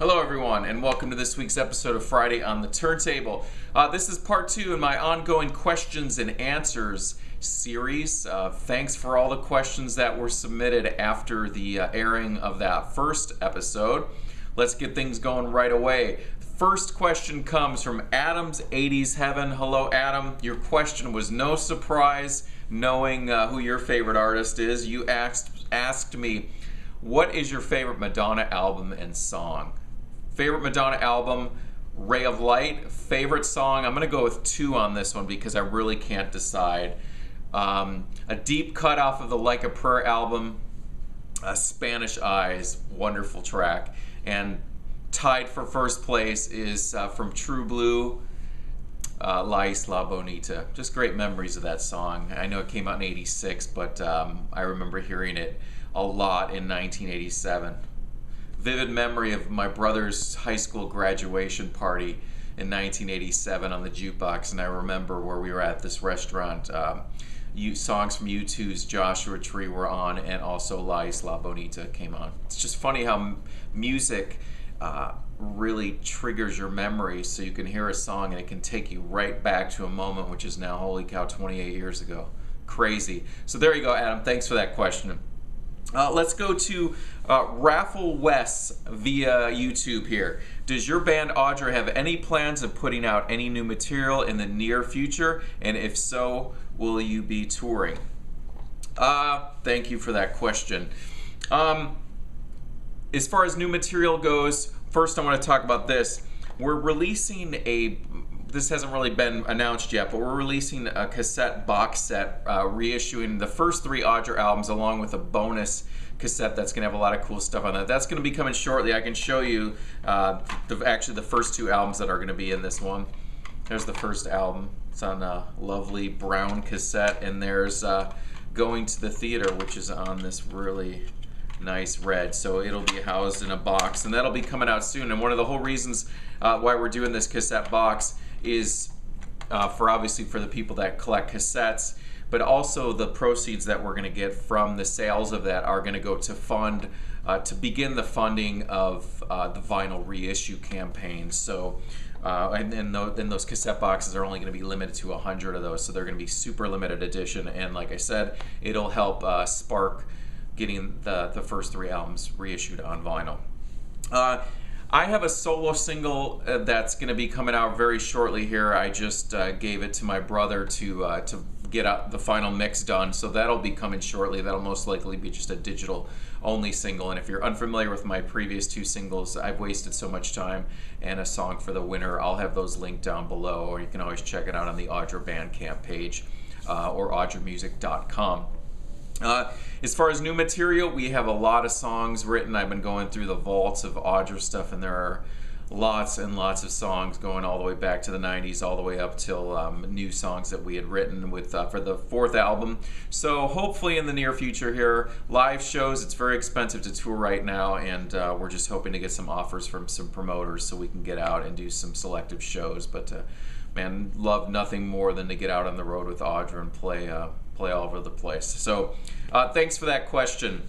Hello everyone, and welcome to this week's episode of Friday on the Turntable. This is part 2 in my ongoing questions and answers series. Thanks for all the questions that were submitted after the airing of that first episode. Let's get things going right away. First question comes from Adam's 80s Heaven. Hello Adam, your question was no surprise knowing who your favorite artist is. You asked me, what is your favorite Madonna album and song? Favorite Madonna album, Ray of Light. Favorite song, I'm going to go with 2 on this one because I really can't decide. A deep cut off of the Like a Prayer album, Spanish Eyes, wonderful track. And tied for first place is from True Blue, La Isla Bonita. Just great memories of that song. I know it came out in '86, but I remember hearing it a lot in 1987. Vivid memory of my brother's high school graduation party in 1987 on the jukebox, and I remember where we were at this restaurant. Songs from U2's Joshua Tree were on, and also La Isla Bonita came on. It's just funny how music really triggers your memory, so you can hear a song and it can take you right back to a moment, which is now, holy cow, 28 years ago. Crazy. So there you go, Adam. Thanks for that question. Let's go to Raffle West via YouTube here. Does your band Audra have any plans of putting out any new material in the near future? And if so, will you be touring? Thank you for that question. As far as new material goes, first I want to talk about this. We're releasing this hasn't really been announced yet, but we're releasing a cassette box set, reissuing the first 3 Audra albums along with a bonus cassette that's going to have a lot of cool stuff on that. That's going to be coming shortly. I can show you actually the first 2 albums that are going to be in this one. There's the first album. It's on a lovely brown cassette, and there's Going to the Theater, which is on this really nice red. So it'll be housed in a box, and that'll be coming out soon. And one of the whole reasons why we're doing this cassette box is obviously for the people that collect cassettes, but also the proceeds that we're going to get from the sales of that are going to go to begin the funding of the vinyl reissue campaign. So and those cassette boxes are only going to be limited to 100 of those, so they're going to be super limited edition, and like I said, it'll help spark getting the first 3 albums reissued on vinyl. I have a solo single that's going to be coming out very shortly here. I just gave it to my brother to get out the final mix done, so that'll be coming shortly. That'll most likely be just a digital only single, and if you're unfamiliar with my previous 2 singles, I've Wasted So Much Time and A Song for the Winter, I'll have those linked down below, or you can always check it out on the Audra Bandcamp page or audramusic.com. As far as new material, we have a lot of songs written. I've been going through the vaults of Audra stuff, and there are lots and lots of songs going all the way back to the 90s, all the way up till new songs that we had written with for the 4th album. So hopefully in the near future here, live shows. It's very expensive to tour right now, and we're just hoping to get some offers from some promoters so we can get out and do some selective shows. But man, love nothing more than to get out on the road with Audra and play all over the place. So thanks for that question.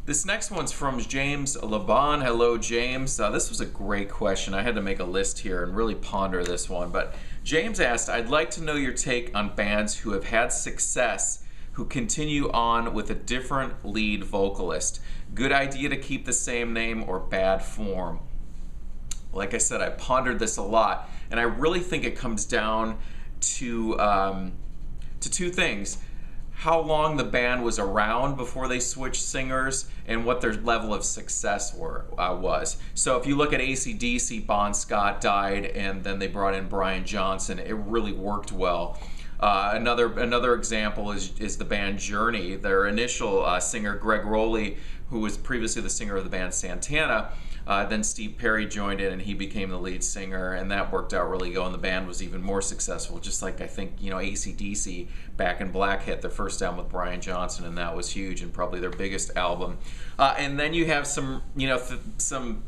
This next one's from James Laban. Hello, James. This was a great question. I had to make a list here and really ponder this one. But James asked, I'd like to know your take on bands who have had success who continue on with a different lead vocalist. Good idea to keep the same name or bad form? Like I said, I pondered this a lot, and I really think it comes down to 2 things. How long the band was around before they switched singers, and what their level of success was. So if you look at AC/DC, Bon Scott died, and then they brought in Brian Johnson. It really worked well. Another example is the band Journey. Their initial singer, Greg Rowley, who was previously the singer of the band Santana, then Steve Perry joined in and he became the lead singer, and that worked out really well, and the band was even more successful, just like I think, you know, AC/DC, Back in Black hit their first album with Brian Johnson, and that was huge and probably their biggest album. And then you have some, some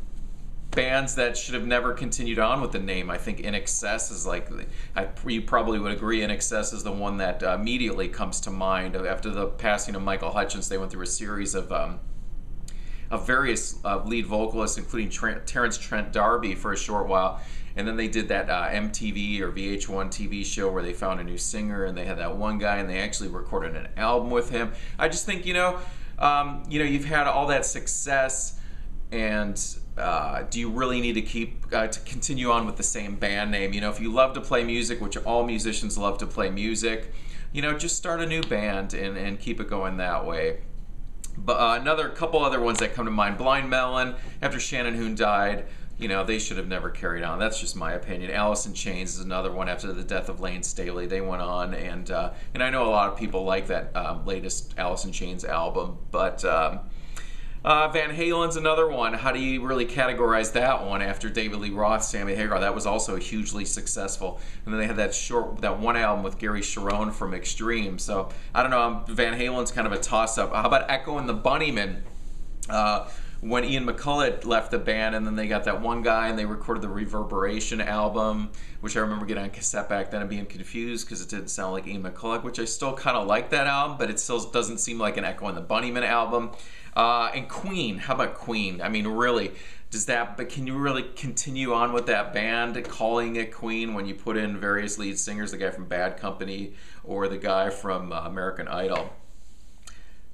bands that should have never continued on with the name. I think In Excess is like, you probably would agree, In Excess is the one that immediately comes to mind. After the passing of Michael Hutchence, they went through a series of of various lead vocalists, including Terrence Trent D'Arby for a short while. And then they did that MTV or VH1 TV show where they found a new singer, and they had that one guy, and they actually recorded an album with him. I just think, you've had all that success, and do you really need to continue on with the same band name? If you love to play music, which all musicians love to play music, just start a new band and keep it going that way. But couple other ones that come to mind: Blind Melon, after Shannon Hoon died, they should have never carried on. That's just my opinion. Alice in Chains is another one after the death of Lane Staley. They went on, and I know a lot of people like that latest Alice in Chains album, but Van Halen's another one. How do you really categorize that one after David Lee Roth, Sammy Hagar? That was also hugely successful. And then they had that one album with Gary Cherone from Extreme. So I don't know. Van Halen's kind of a toss-up. How about Echo and the Bunnymen? When Ian McCulloch left the band, and then they got that one guy, and they recorded the Reverberation album, which I remember getting on cassette back then and being confused because it didn't sound like Ian McCulloch, which I still kind of like that album, but it still doesn't seem like an Echo and the Bunnymen album. And Queen, how about Queen? I mean, really, but can you really continue on with that band, calling it Queen, when you put in various lead singers, the guy from Bad Company or the guy from American Idol?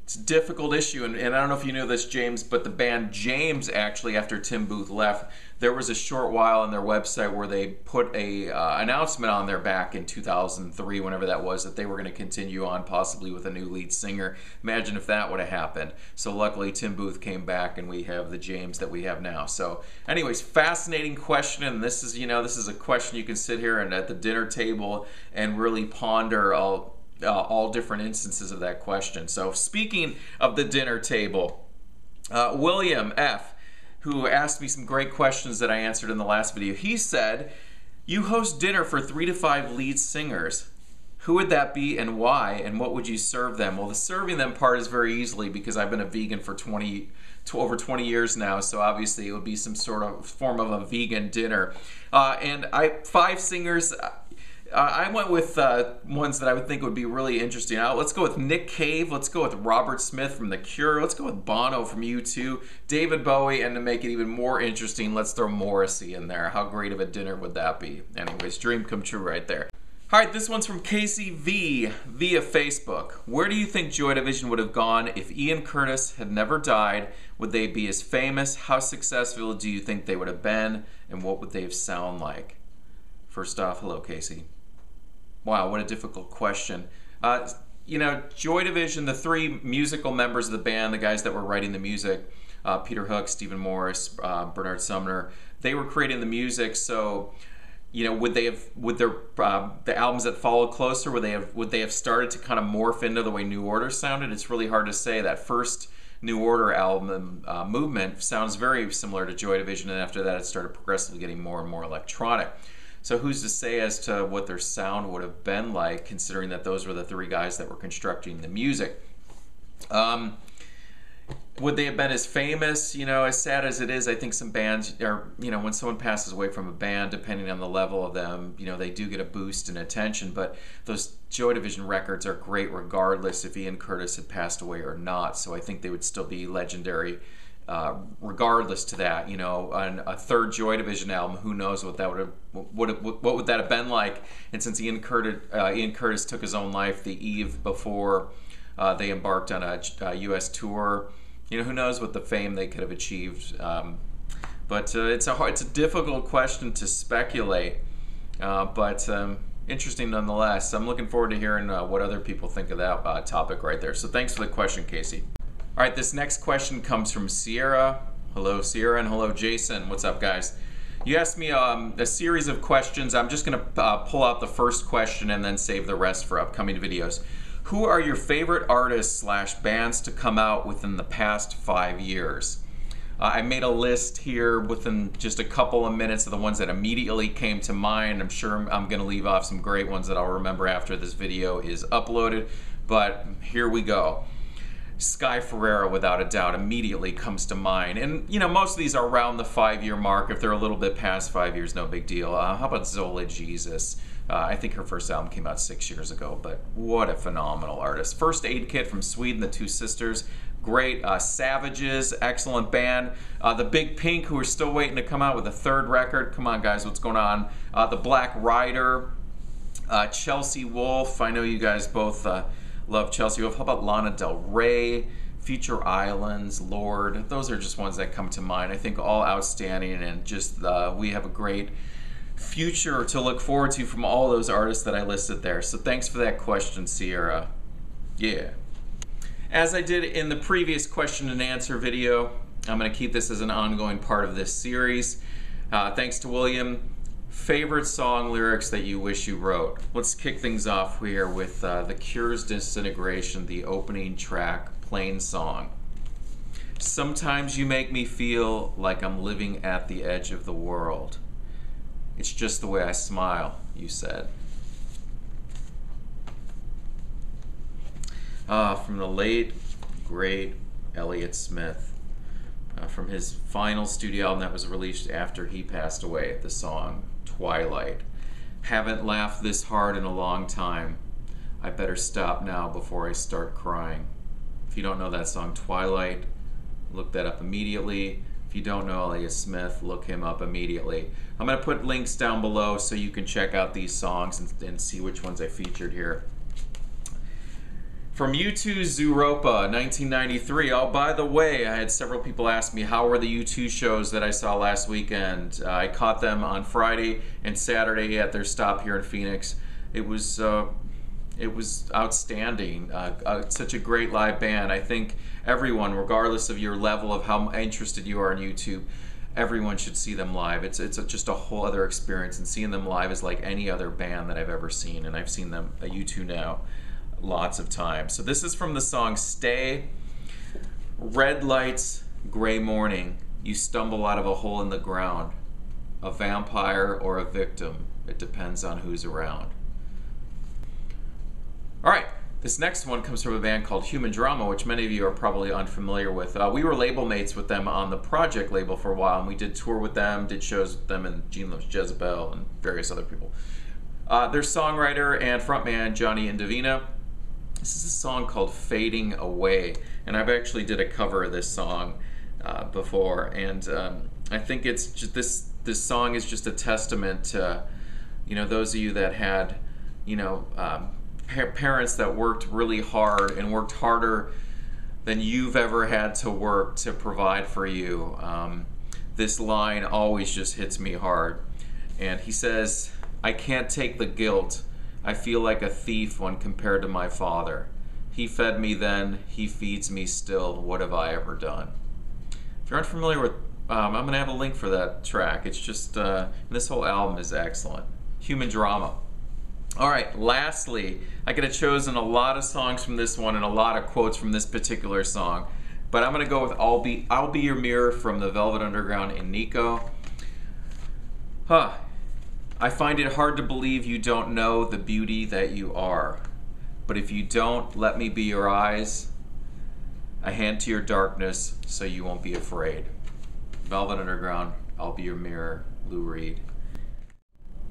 It's a difficult issue, and I don't know if you knew this, James, but the band James, actually, after Tim Booth left, there was a short while on their website where they put a announcement on there back in 2003, whenever that was, that they were going to continue on possibly with a new lead singer. Imagine if that would have happened. So luckily Tim Booth came back, and we have the James that we have now. So anyways, fascinating question, and this is a question you can sit here and at the dinner table and really ponder all different instances of that question. So speaking of the dinner table, William F., who asked me some great questions that I answered in the last video, he said, you host dinner for 3 to 5 lead singers. Who would that be and why, and what would you serve them? Well, the serving them part is very easily, because I've been a vegan for over 20 years now, so obviously it would be some sort of form of a vegan dinner. And 5 singers, I went with ones that I would think would be really interesting. Let's go with Nick Cave. Let's go with Robert Smith from The Cure. Let's go with Bono from U2, David Bowie, and to make it even more interesting, let's throw Morrissey in there. How great of a dinner would that be? Anyways, dream come true right there. All right, this one's from Casey V via Facebook. Where do you think Joy Division would have gone if Ian Curtis had never died? Would they be as famous? How successful do you think they would have been? And what would they have sound like? First off, hello, Casey. Wow, what a difficult question. Joy Division, the 3 musical members of the band, the guys that were writing the music, Peter Hook, Stephen Morris, Bernard Sumner, they were creating the music. So, would the albums that followed closer, would they have started to kind of morph into the way New Order sounded? It's really hard to say. That first New Order album, Movement, sounds very similar to Joy Division, and after that it started progressively getting more and more electronic. So who's to say as to what their sound would have been like, considering that those were the 3 guys that were constructing the music? Would they have been as famous? As sad as it is, I think some bands are, when someone passes away from a band, depending on the level of them, they do get a boost in attention. But those Joy Division records are great regardless if Ian Curtis had passed away or not. So I think they would still be legendary regardless to that. On a 3rd Joy Division album, who knows what that what would that have been like? And since Ian Curtis took his own life the eve before they embarked on a U.S. tour, who knows what the fame they could have achieved. But it's a difficult question to speculate, but interesting nonetheless. I'm looking forward to hearing what other people think of that topic right there. So thanks for the question, Casey. All right, this next question comes from Sierra. Hello, Sierra, and hello, Jason. What's up, guys? You asked me a series of questions. I'm just going to pull out the first question and then save the rest for upcoming videos. Who are your favorite artists / bands to come out within the past 5 years? I made a list here within just a couple of minutes of the ones that immediately came to mind. I'm sure I'm going to leave off some great ones that I'll remember after this video is uploaded, but here we go. Sky Ferreira, without a doubt, immediately comes to mind. And, most of these are around the 5-year mark. If they're a little bit past 5 years, no big deal. How about Zola Jesus? I think her first album came out 6 years ago, but what a phenomenal artist. First Aid Kit from Sweden, the 2 sisters, great. Savages, excellent band. The Big Pink, who are still waiting to come out with a third record. Come on, guys, what's going on? The Black Rider, Chelsea Wolfe. I know you guys both love Chelsea Wolfe. How about Lana Del Rey, Future Islands, Lord? Those are just ones that come to mind. I think all outstanding, and just we have a great future to look forward to from all those artists that I listed there. So thanks for that question, Sierra. Yeah. As I did in the previous question and answer video, I'm going to keep this as an ongoing part of this series. Thanks to William. Favorite song lyrics that you wish you wrote? Let's kick things off here with The Cure's Disintegration, the opening track, Plain Song. Sometimes you make me feel like I'm living at the edge of the world. It's just the way I smile, you said. From the late, great Elliott Smith. From his final studio album that was released after he passed away, the song Twilight. Haven't laughed this hard in a long time. I better stop now before I start crying. If you don't know that song, Twilight, look that up immediately. If you don't know Elliott Smith, look him up immediately. I'm going to put links down below so you can check out these songs and see which ones I featured here. From U2's Zooropa, 1993. Oh, by the way, I had several people ask me how were the U2 shows that I saw last weekend. I caught them on Friday and Saturday at their stop here in Phoenix. It was outstanding. Such a great live band. I think everyone, regardless of your level of how interested you are in YouTube, everyone should see them live. It's just a whole other experience, and seeing them live is like any other band that I've ever seen, and I've seen them at U2 now lots of times. So this is from the song Stay. Red lights, gray morning, you stumble out of a hole in the ground. A vampire or a victim, it depends on who's around. Alright, this next one comes from a band called Human Drama, which many of you are probably unfamiliar with. We were label mates with them on the Project label for a while, and we did tour with them, did shows with them, and Gene Loves Jezebel, and various other people. Their songwriter and frontman, Johnny Indovina. This is a song called Fading Away, and I've actually did a cover of this song before, and I think it's just this song is just a testament to, you know, those of you that had, you know, parents that worked really hard and worked harder than you've ever had to work to provide for you. This line always just hits me hard, and he says, I can't take the guilt. I feel like a thief when compared to my father. He fed me then, he feeds me still. What have I ever done? If you're unfamiliar with, I'm going to have a link for that track. It's just, this whole album is excellent. Human Drama. All right, lastly, I could have chosen a lot of songs from this one and a lot of quotes from this particular song, but I'm going to go with I'll Be Your Mirror from the Velvet Underground and Nico. I find it hard to believe you don't know the beauty that you are. But if you don't, let me be your eyes, a hand to your darkness so you won't be afraid. Velvet Underground, I'll Be Your Mirror, Lou Reed.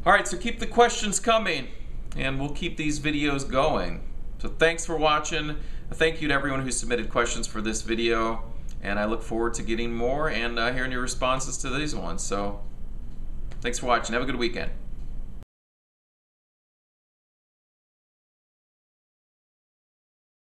Alright, so keep the questions coming, and we'll keep these videos going. So thanks for watching. Thank you to everyone who submitted questions for this video, and I look forward to getting more and hearing your responses to these ones. So thanks for watching. Have a good weekend.